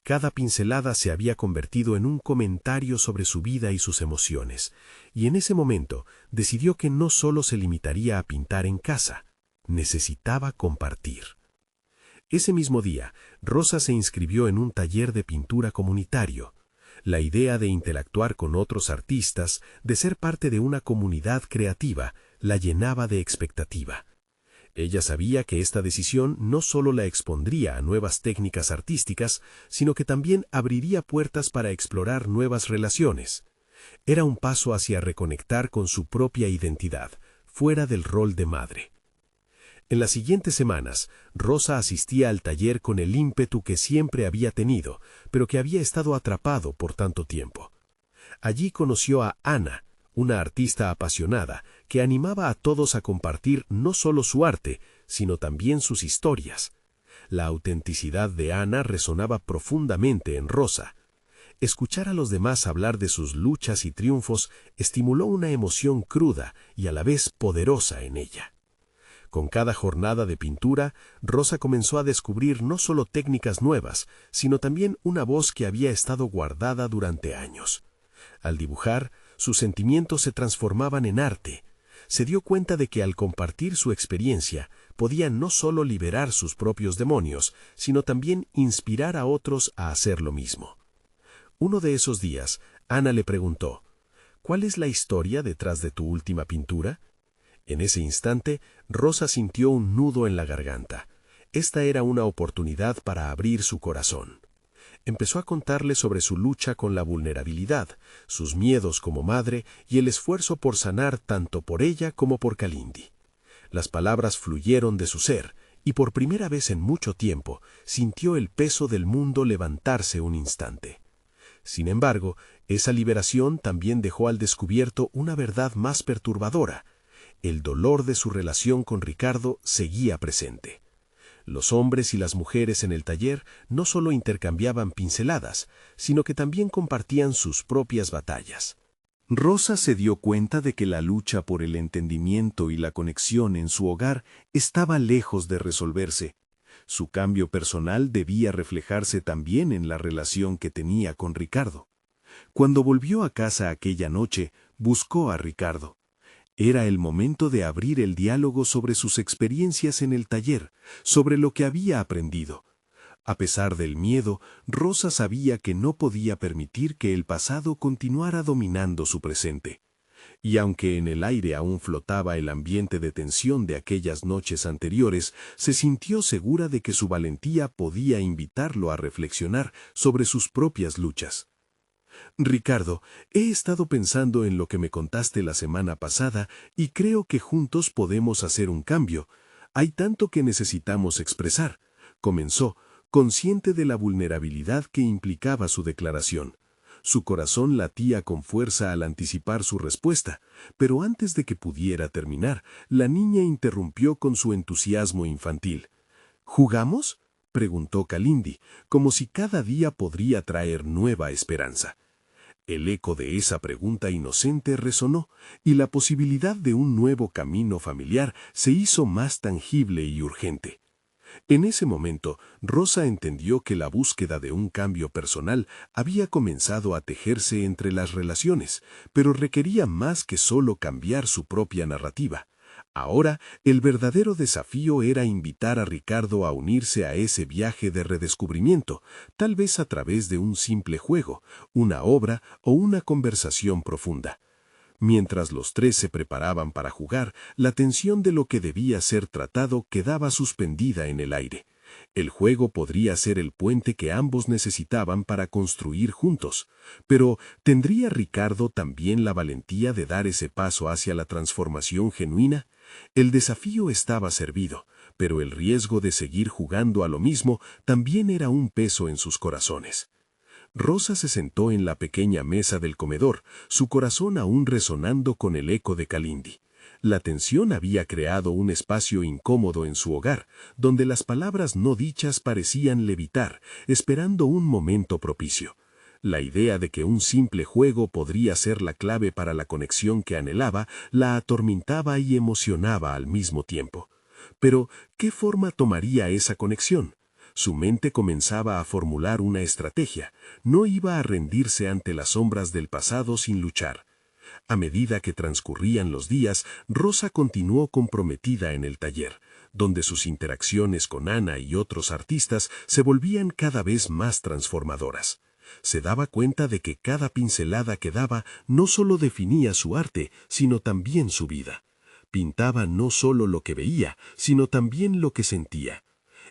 Cada pincelada se había convertido en un comentario sobre su vida y sus emociones, y en ese momento decidió que no solo se limitaría a pintar en casa, necesitaba compartir. Ese mismo día, Rosa se inscribió en un taller de pintura comunitario. La idea de interactuar con otros artistas, de ser parte de una comunidad creativa, la llenaba de expectativa. Ella sabía que esta decisión no solo la expondría a nuevas técnicas artísticas, sino que también abriría puertas para explorar nuevas relaciones. Era un paso hacia reconectar con su propia identidad, fuera del rol de madre. En las siguientes semanas, Rosa asistía al taller con el ímpetu que siempre había tenido, pero que había estado atrapado por tanto tiempo. Allí conoció a Ana, una artista apasionada que animaba a todos a compartir no solo su arte, sino también sus historias. La autenticidad de Ana resonaba profundamente en Rosa. Escuchar a los demás hablar de sus luchas y triunfos estimuló una emoción cruda y a la vez poderosa en ella. Con cada jornada de pintura, Rosa comenzó a descubrir no solo técnicas nuevas, sino también una voz que había estado guardada durante años. Al dibujar, sus sentimientos se transformaban en arte. Se dio cuenta de que al compartir su experiencia, podía no solo liberar sus propios demonios, sino también inspirar a otros a hacer lo mismo. Uno de esos días, Ana le preguntó: ¿cuál es la historia detrás de tu última pintura? En ese instante, Rosa sintió un nudo en la garganta. Esta era una oportunidad para abrir su corazón. Empezó a contarle sobre su lucha con la vulnerabilidad, sus miedos como madre y el esfuerzo por sanar tanto por ella como por Kalindi. Las palabras fluyeron de su ser, y por primera vez en mucho tiempo sintió el peso del mundo levantarse un instante. Sin embargo, esa liberación también dejó al descubierto una verdad más perturbadora. El dolor de su relación con Ricardo seguía presente. Los hombres y las mujeres en el taller no solo intercambiaban pinceladas, sino que también compartían sus propias batallas. Rosa se dio cuenta de que la lucha por el entendimiento y la conexión en su hogar estaba lejos de resolverse. Su cambio personal debía reflejarse también en la relación que tenía con Ricardo. Cuando volvió a casa aquella noche, buscó a Ricardo. Era el momento de abrir el diálogo sobre sus experiencias en el taller, sobre lo que había aprendido. A pesar del miedo, Rosa sabía que no podía permitir que el pasado continuara dominando su presente. Y aunque en el aire aún flotaba el ambiente de tensión de aquellas noches anteriores, se sintió segura de que su valentía podía invitarlo a reflexionar sobre sus propias luchas. Ricardo, he estado pensando en lo que me contaste la semana pasada y creo que juntos podemos hacer un cambio. Hay tanto que necesitamos expresar, comenzó, consciente de la vulnerabilidad que implicaba su declaración. Su corazón latía con fuerza al anticipar su respuesta, pero antes de que pudiera terminar, la niña interrumpió con su entusiasmo infantil. ¿Jugamos?, preguntó Kalindi, como si cada día podría traer nueva esperanza. El eco de esa pregunta inocente resonó, y la posibilidad de un nuevo camino familiar se hizo más tangible y urgente. En ese momento, Rosa entendió que la búsqueda de un cambio personal había comenzado a tejerse entre las relaciones, pero requería más que solo cambiar su propia narrativa. Ahora, el verdadero desafío era invitar a Ricardo a unirse a ese viaje de redescubrimiento, tal vez a través de un simple juego, una obra o una conversación profunda. Mientras los tres se preparaban para jugar, la tensión de lo que debía ser tratado quedaba suspendida en el aire. El juego podría ser el puente que ambos necesitaban para construir juntos, pero ¿tendría Ricardo también la valentía de dar ese paso hacia la transformación genuina? El desafío estaba servido, pero el riesgo de seguir jugando a lo mismo también era un peso en sus corazones. Rosa se sentó en la pequeña mesa del comedor, su corazón aún resonando con el eco de Kalindi. La tensión había creado un espacio incómodo en su hogar, donde las palabras no dichas parecían levitar, esperando un momento propicio. La idea de que un simple juego podría ser la clave para la conexión que anhelaba la atormentaba y emocionaba al mismo tiempo. Pero, ¿qué forma tomaría esa conexión? Su mente comenzaba a formular una estrategia. No iba a rendirse ante las sombras del pasado sin luchar. A medida que transcurrían los días, Rosa continuó comprometida en el taller, donde sus interacciones con Ana y otros artistas se volvían cada vez más transformadoras. Se daba cuenta de que cada pincelada que daba no solo definía su arte, sino también su vida. Pintaba no solo lo que veía, sino también lo que sentía.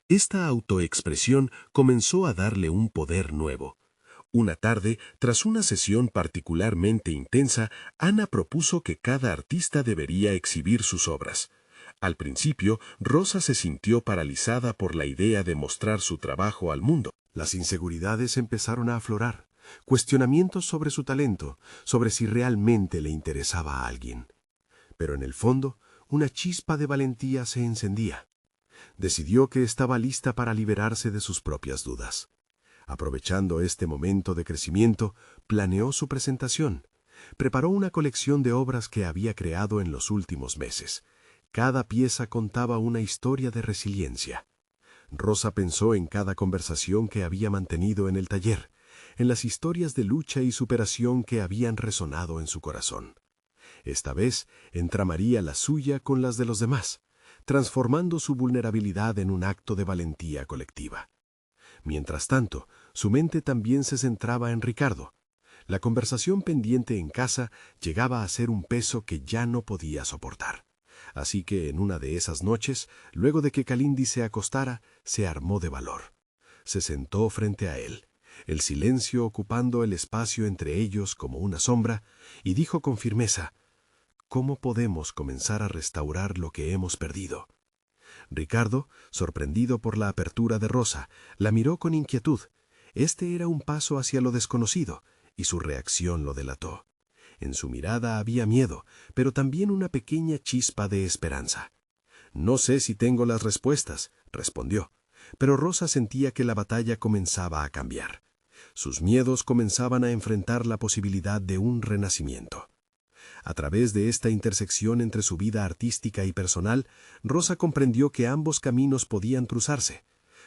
Esta autoexpresión comenzó a darle un poder nuevo. Una tarde, tras una sesión particularmente intensa, Ana propuso que cada artista debería exhibir sus obras. Al principio, Rosa se sintió paralizada por la idea de mostrar su trabajo al mundo. Las inseguridades empezaron a aflorar, cuestionamientos sobre su talento, sobre si realmente le interesaba a alguien. Pero en el fondo, una chispa de valentía se encendía. Decidió que estaba lista para liberarse de sus propias dudas. Aprovechando este momento de crecimiento, planeó su presentación. Preparó una colección de obras que había creado en los últimos meses. Cada pieza contaba una historia de resiliencia. Rosa pensó en cada conversación que había mantenido en el taller, en las historias de lucha y superación que habían resonado en su corazón. Esta vez entramaría la suya con las de los demás, transformando su vulnerabilidad en un acto de valentía colectiva. Mientras tanto, su mente también se centraba en Ricardo. La conversación pendiente en casa llegaba a ser un peso que ya no podía soportar. Así que en una de esas noches, luego de que Kalindi se acostara, se armó de valor. Se sentó frente a él, el silencio ocupando el espacio entre ellos como una sombra, y dijo con firmeza: ¿cómo podemos comenzar a restaurar lo que hemos perdido? Ricardo, sorprendido por la apertura de Rosa, la miró con inquietud. Este era un paso hacia lo desconocido, y su reacción lo delató. En su mirada había miedo, pero también una pequeña chispa de esperanza. «No sé si tengo las respuestas», respondió, pero Rosa sentía que la batalla comenzaba a cambiar. Sus miedos comenzaban a enfrentar la posibilidad de un renacimiento. A través de esta intersección entre su vida artística y personal, Rosa comprendió que ambos caminos podían cruzarse.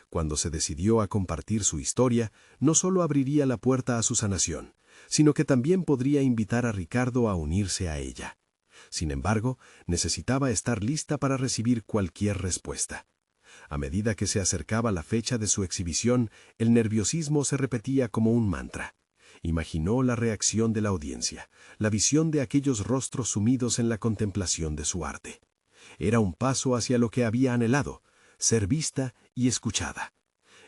Cuando se decidió a compartir su historia, no solo abriría la puerta a su sanación, sino que también podría invitar a Ricardo a unirse a ella. Sin embargo, necesitaba estar lista para recibir cualquier respuesta. A medida que se acercaba la fecha de su exhibición, el nerviosismo se repetía como un mantra. Imaginó la reacción de la audiencia, la visión de aquellos rostros sumidos en la contemplación de su arte. Era un paso hacia lo que había anhelado, ser vista y escuchada.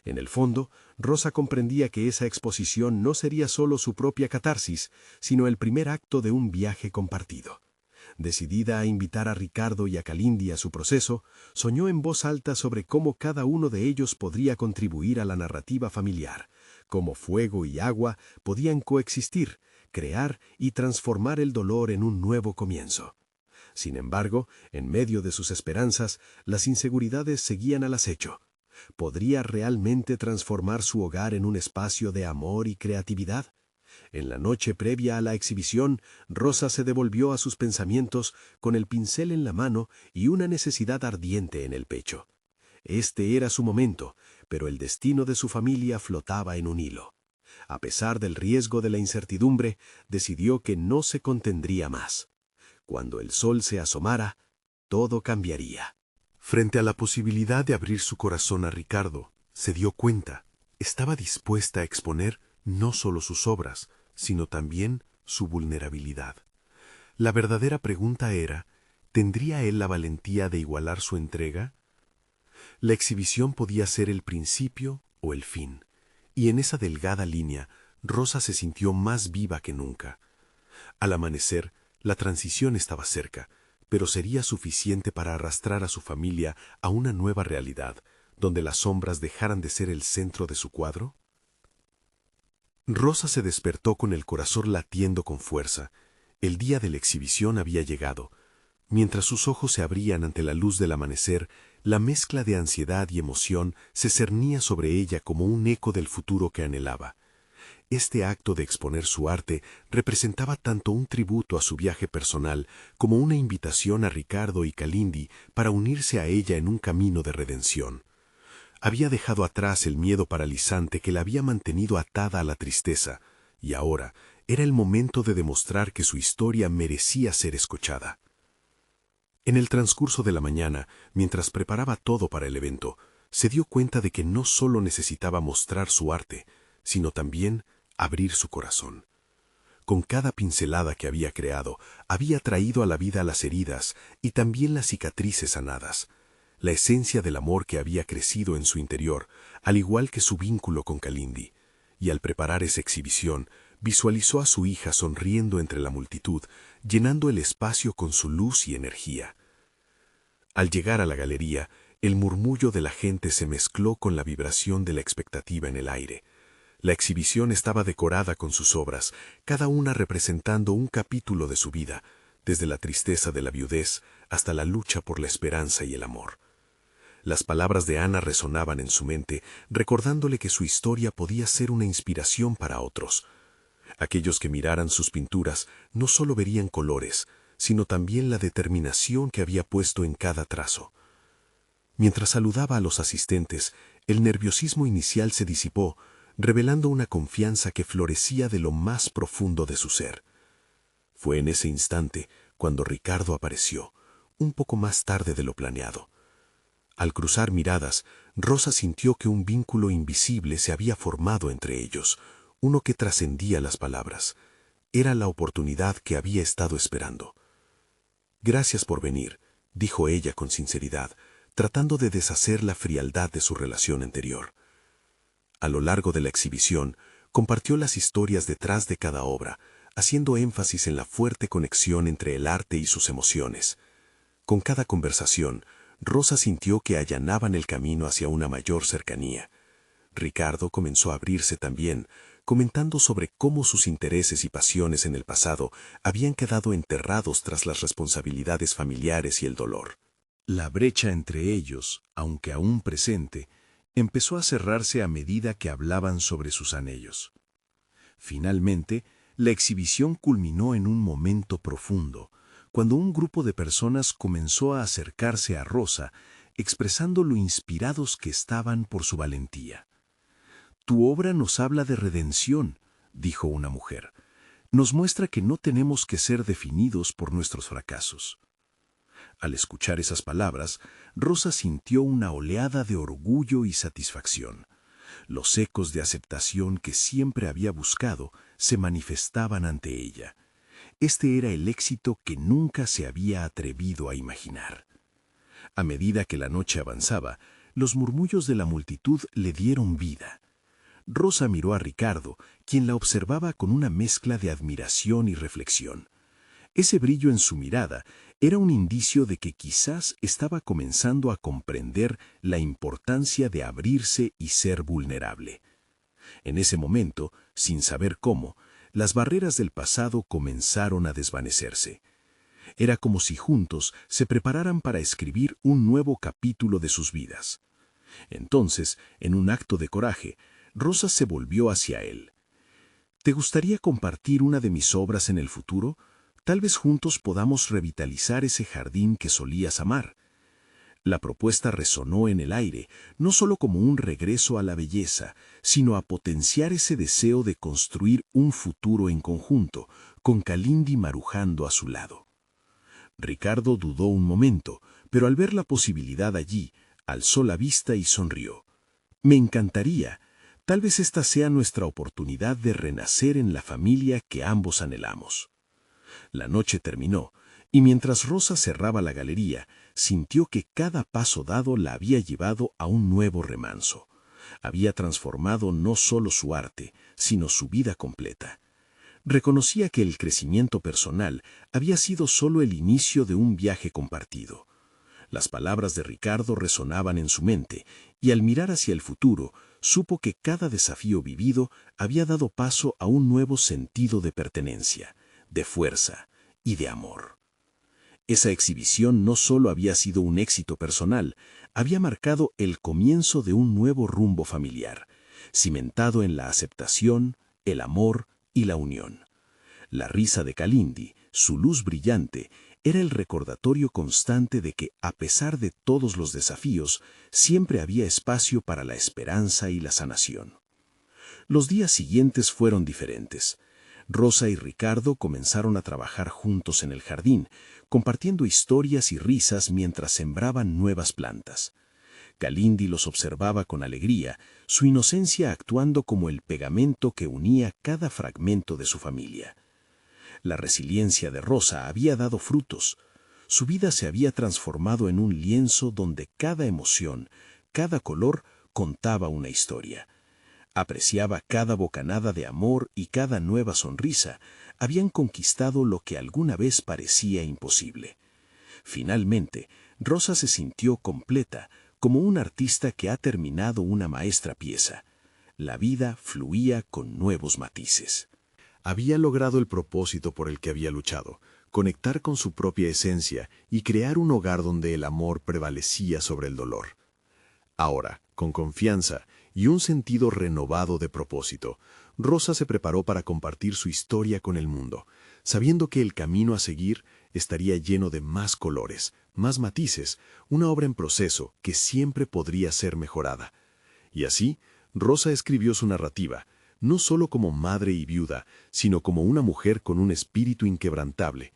En el fondo, Rosa comprendía que esa exposición no sería solo su propia catarsis, sino el primer acto de un viaje compartido. Decidida a invitar a Ricardo y a Kalindi a su proceso, soñó en voz alta sobre cómo cada uno de ellos podría contribuir a la narrativa familiar, cómo fuego y agua podían coexistir, crear y transformar el dolor en un nuevo comienzo. Sin embargo, en medio de sus esperanzas, las inseguridades seguían al acecho. ¿Podría realmente transformar su hogar en un espacio de amor y creatividad? En la noche previa a la exhibición, Rosa se devolvió a sus pensamientos con el pincel en la mano y una necesidad ardiente en el pecho. Este era su momento, pero el destino de su familia flotaba en un hilo. A pesar del riesgo de la incertidumbre, decidió que no se contendría más. Cuando el sol se asomara, todo cambiaría. Frente a la posibilidad de abrir su corazón a Ricardo, se dio cuenta, estaba dispuesta a exponer no solo sus obras, sino también su vulnerabilidad. La verdadera pregunta era, ¿tendría él la valentía de igualar su entrega? La exhibición podía ser el principio o el fin, y en esa delgada línea, Rosa se sintió más viva que nunca. Al amanecer, la transición estaba cerca, pero sería suficiente para arrastrar a su familia a una nueva realidad, donde las sombras dejaran de ser el centro de su cuadro. Rosa se despertó con el corazón latiendo con fuerza. El día de la exhibición había llegado. Mientras sus ojos se abrían ante la luz del amanecer, la mezcla de ansiedad y emoción se cernía sobre ella como un eco del futuro que anhelaba. Este acto de exponer su arte representaba tanto un tributo a su viaje personal como una invitación a Ricardo y Kalindi para unirse a ella en un camino de redención. Había dejado atrás el miedo paralizante que la había mantenido atada a la tristeza, y ahora era el momento de demostrar que su historia merecía ser escuchada. En el transcurso de la mañana, mientras preparaba todo para el evento, se dio cuenta de que no solo necesitaba mostrar su arte, sino también abrir su corazón. Con cada pincelada que había creado, había traído a la vida las heridas y también las cicatrices sanadas, la esencia del amor que había crecido en su interior, al igual que su vínculo con Kalindi, y al preparar esa exhibición, visualizó a su hija sonriendo entre la multitud, llenando el espacio con su luz y energía. Al llegar a la galería, el murmullo de la gente se mezcló con la vibración de la expectativa en el aire. La exhibición estaba decorada con sus obras, cada una representando un capítulo de su vida, desde la tristeza de la viudez hasta la lucha por la esperanza y el amor. Las palabras de Ana resonaban en su mente, recordándole que su historia podía ser una inspiración para otros. Aquellos que miraran sus pinturas no solo verían colores, sino también la determinación que había puesto en cada trazo. Mientras saludaba a los asistentes, el nerviosismo inicial se disipó, revelando una confianza que florecía de lo más profundo de su ser. Fue en ese instante cuando Ricardo apareció, un poco más tarde de lo planeado. Al cruzar miradas, Rosa sintió que un vínculo invisible se había formado entre ellos, uno que trascendía las palabras. Era la oportunidad que había estado esperando. «Gracias por venir», dijo ella con sinceridad, tratando de deshacer la frialdad de su relación anterior. A lo largo de la exhibición, compartió las historias detrás de cada obra, haciendo énfasis en la fuerte conexión entre el arte y sus emociones. Con cada conversación, Rosa sintió que allanaban el camino hacia una mayor cercanía. Ricardo comenzó a abrirse también, comentando sobre cómo sus intereses y pasiones en el pasado habían quedado enterrados tras las responsabilidades familiares y el dolor. La brecha entre ellos, aunque aún presente, empezó a cerrarse a medida que hablaban sobre sus anhelos. Finalmente, la exhibición culminó en un momento profundo, cuando un grupo de personas comenzó a acercarse a Rosa, expresando lo inspirados que estaban por su valentía. «Tu obra nos habla de redención», dijo una mujer. «Nos muestra que no tenemos que ser definidos por nuestros fracasos». Al escuchar esas palabras, Rosa sintió una oleada de orgullo y satisfacción. Los ecos de aceptación que siempre había buscado se manifestaban ante ella. Este era el éxito que nunca se había atrevido a imaginar. A medida que la noche avanzaba, los murmullos de la multitud le dieron vida. Rosa miró a Ricardo, quien la observaba con una mezcla de admiración y reflexión. Ese brillo en su mirada era un indicio de que quizás estaba comenzando a comprender la importancia de abrirse y ser vulnerable. En ese momento, sin saber cómo, las barreras del pasado comenzaron a desvanecerse. Era como si juntos se prepararan para escribir un nuevo capítulo de sus vidas. Entonces, en un acto de coraje, Rosa se volvió hacia él. «¿Te gustaría compartir una de mis obras en el futuro? Tal vez juntos podamos revitalizar ese jardín que solías amar». La propuesta resonó en el aire, no solo como un regreso a la belleza, sino a potenciar ese deseo de construir un futuro en conjunto, con Kalindi marujando a su lado. Ricardo dudó un momento, pero al ver la posibilidad allí, alzó la vista y sonrió. «Me encantaría. Tal vez esta sea nuestra oportunidad de renacer en la familia que ambos anhelamos». La noche terminó, y mientras Rosa cerraba la galería, sintió que cada paso dado la había llevado a un nuevo remanso. Había transformado no solo su arte, sino su vida completa. Reconocía que el crecimiento personal había sido solo el inicio de un viaje compartido. Las palabras de Ricardo resonaban en su mente, y al mirar hacia el futuro, supo que cada desafío vivido había dado paso a un nuevo sentido de pertenencia, de fuerza y de amor. Esa exhibición no solo había sido un éxito personal, había marcado el comienzo de un nuevo rumbo familiar, cimentado en la aceptación, el amor y la unión. La risa de Kalindi, su luz brillante, era el recordatorio constante de que, a pesar de todos los desafíos, siempre había espacio para la esperanza y la sanación. Los días siguientes fueron diferentes. Rosa y Ricardo comenzaron a trabajar juntos en el jardín, compartiendo historias y risas mientras sembraban nuevas plantas. Kalindi los observaba con alegría, su inocencia actuando como el pegamento que unía cada fragmento de su familia. La resiliencia de Rosa había dado frutos. Su vida se había transformado en un lienzo donde cada emoción, cada color, contaba una historia. Apreciaba cada bocanada de amor y cada nueva sonrisa. Habían conquistado lo que alguna vez parecía imposible. Finalmente, Rosa se sintió completa, como un artista que ha terminado una maestra pieza. La vida fluía con nuevos matices. Había logrado el propósito por el que había luchado, conectar con su propia esencia y crear un hogar donde el amor prevalecía sobre el dolor. Ahora, con confianza y un sentido renovado de propósito, Rosa se preparó para compartir su historia con el mundo, sabiendo que el camino a seguir estaría lleno de más colores, más matices, una obra en proceso que siempre podría ser mejorada. Y así, Rosa escribió su narrativa, no solo como madre y viuda, sino como una mujer con un espíritu inquebrantable.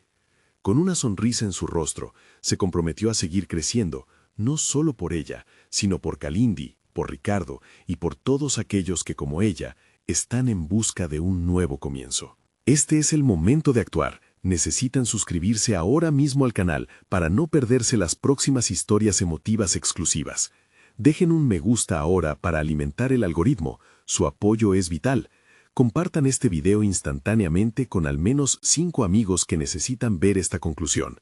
Con una sonrisa en su rostro, se comprometió a seguir creciendo, no solo por ella, sino por Kalindi, por Ricardo y por todos aquellos que, como ella, están en busca de un nuevo comienzo. Este es el momento de actuar. Necesitan suscribirse ahora mismo al canal para no perderse las próximas historias emotivas exclusivas. Dejen un me gusta ahora para alimentar el algoritmo. Su apoyo es vital. Compartan este video instantáneamente con al menos 5 amigos que necesitan ver esta conclusión.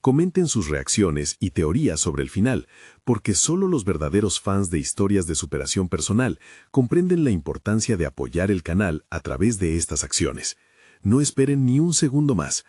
Comenten sus reacciones y teorías sobre el final, porque solo los verdaderos fans de historias de superación personal comprenden la importancia de apoyar el canal a través de estas acciones. No esperen ni un segundo más.